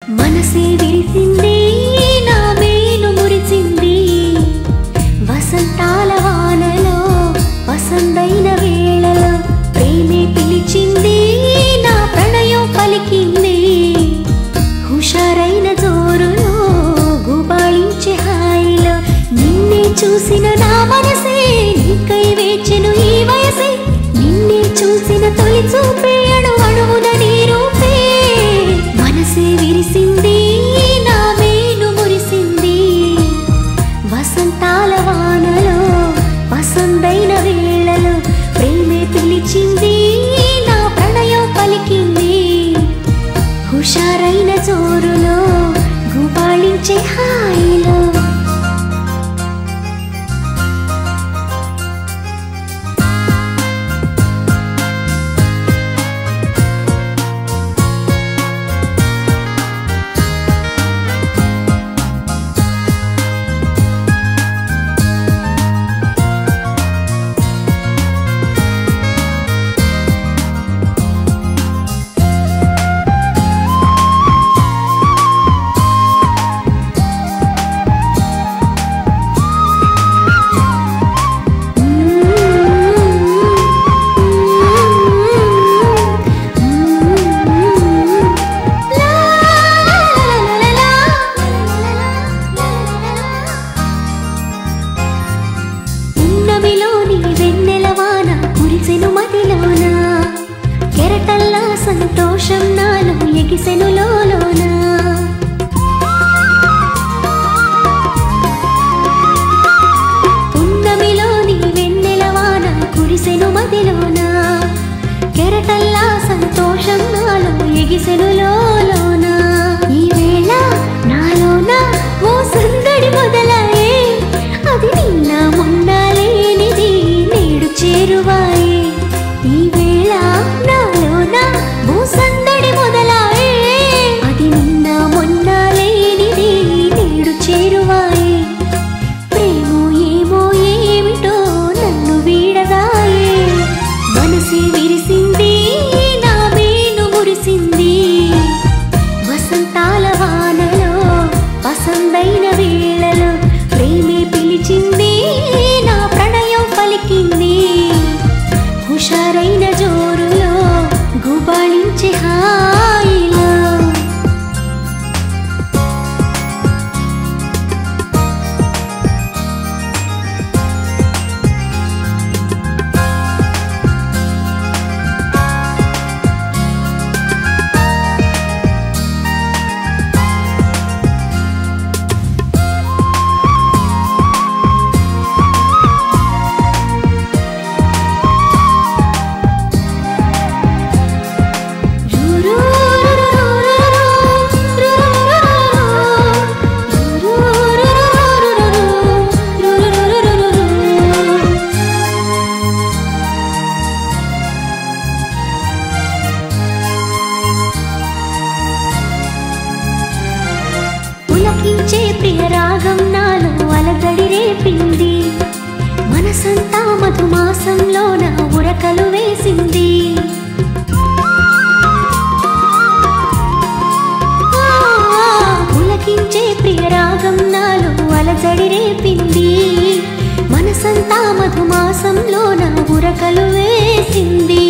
మనసే విరిసింది నా మేను మురిసింది వసంతాల వానలో వసంతైన వేళలో ప్రేమే పిలిచింది నా ప్రణయం పలికింది హుషారైన జోరులో గుబాళించే హాయిలో నిన్నే చూసిన నా మనసే నీకై వేచెను ఈ వయసే నిన్నే చూసిన తొలి చూపే అణువణువున నీ రూపే మనసే విరిసింది నా మేను మురిసింది వసంతాల వానలో వసంతైన వేళలో ప్రేమే పిలిచింది నా ప్రణయం పలికింది హుషారైన జోరులో గుబాళించే హాయిలో సంతోషం నాలో ఎగిసెను లోలోన పున్నమిలోని వెన్నెలవాన కురిసెను మదిలోన కెరటల్లా సంతోషం నాలో ఎగిసెను లోలోన ఈ వేళ నాలోన ఓ సందడి మొదలాయే అది నిన్న మొన్న లేనిది నేడు చేరువాయే ఈ వేళ నాలోన ఓ సందడి మొదలాయే అది నిన్న మొన్న లేనిది నేడు చేరువాయే ప్రేమో ఏమో ఏమిటో నన్ను వీడదాయే మనసే విరిసింది నా మేను మురిసింది వసంతాల వానలో వసంతైన వేళలో ప్రేమే పిలిచింది నా ప్రణయం పలికింది హుషారైన జోరులో గుబాళించే హాయిలో పులకించే ప్రియ రాగం నాలో అలజడి రేపింది మనసంతా మధుమాసంలో నా ఉరకలు వేసింది పులకించే ప్రియ రాగం నాలో అలజడి రేపింది మనసంతా మధుమాసంలో నా ఉరకలు వేసింది